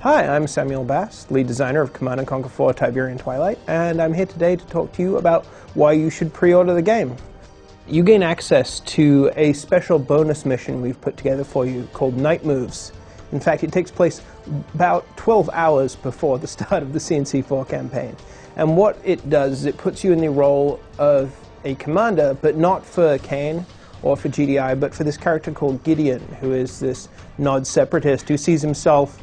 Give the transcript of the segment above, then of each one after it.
Hi, I'm Samuel Bass, lead designer of Command & Conquer 4 Tiberian Twilight, and I'm here today to talk to you about why you should pre-order the game. You gain access to a special bonus mission we've put together for you called Night Moves. In fact, it takes place about 12 hours before the start of the CNC4 campaign. And what it does is it puts you in the role of a commander, but not for Kane or for GDI, but for this character called Gideon, who is this Nod separatist who sees himself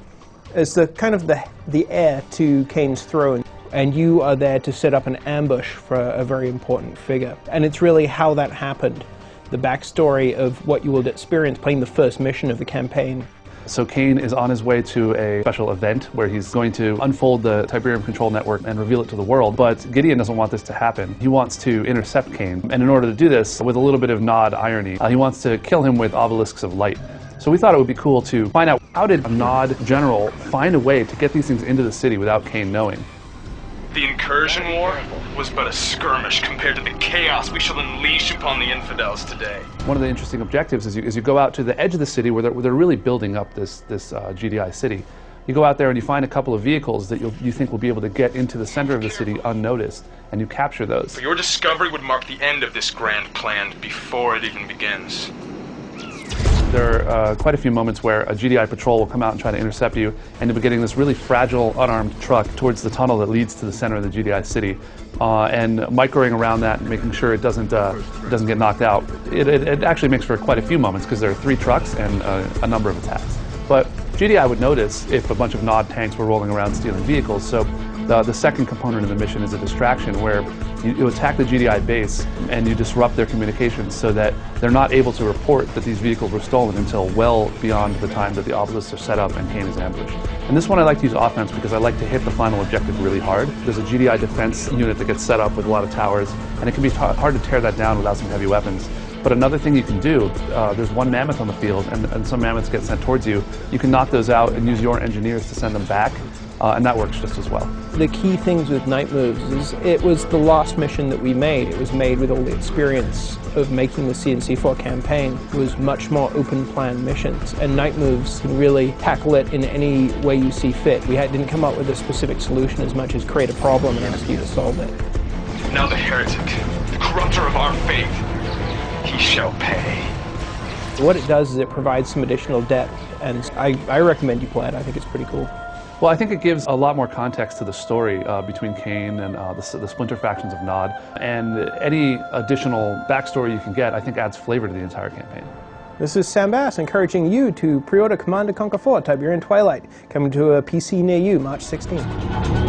as the kind of the heir to Kane's throne. And you are there to set up an ambush for a very important figure. And it's really how that happened, the backstory of what you will experience playing the first mission of the campaign. So Kane is on his way to a special event where he's going to unfold the Tiberian control network and reveal it to the world, but Gideon doesn't want this to happen. He wants to intercept Kane, and in order to do this, with a little bit of Nod irony, he wants to kill him with obelisks of light. So we thought it would be cool to find out, how did a Nod general find a way to get these things into the city without Kane knowing? The incursion war was but a skirmish compared to the chaos we shall unleash upon the infidels today. One of the interesting objectives is you go out to the edge of the city where they're really building up this GDI city. You go out there and you find a couple of vehicles that you think will be able to get into the center of the city unnoticed, and you capture those. Your discovery would mark the end of this grand plan before it even begins. There are quite a few moments where a GDI patrol will come out and try to intercept you, and you'll be getting this really fragile, unarmed truck towards the tunnel that leads to the center of the GDI city, and microing around that and making sure it doesn't get knocked out. It actually makes for quite a few moments because there are 3 trucks and a number of attacks. But GDI would notice if a bunch of Nod tanks were rolling around stealing vehicles, so the second component of the mission is a distraction where you attack the GDI base and you disrupt their communications so that they're not able to report that these vehicles were stolen until well beyond the time that the obelisks are set up and Kane is ambushed. And this one I like to use offense because I like to hit the final objective really hard. There's a GDI defense unit that gets set up with a lot of towers, and it can be hard to tear that down without some heavy weapons. But another thing you can do, there's one mammoth on the field, and some mammoths get sent towards you. You can knock those out and use your engineers to send them back, and that works just as well. The key things with Night Moves is it was the last mission that we made. It was made with all the experience of making the CNC4 campaign. It was much more open plan missions, and Night Moves can really tackle it in any way you see fit. We didn't come up with a specific solution as much as create a problem and ask you to solve it. Now the heretic, the corrupter of our faith, he shall pay. What it does is it provides some additional depth, and I recommend you play it. I think it's pretty cool. Well, I think it gives a lot more context to the story between Kane and the splinter factions of Nod, and any additional backstory you can get, I think, adds flavor to the entire campaign. This is Sam Bass encouraging you to pre-order Command & Conquer 4 Tiberian Twilight, coming to a PC near you March 16th.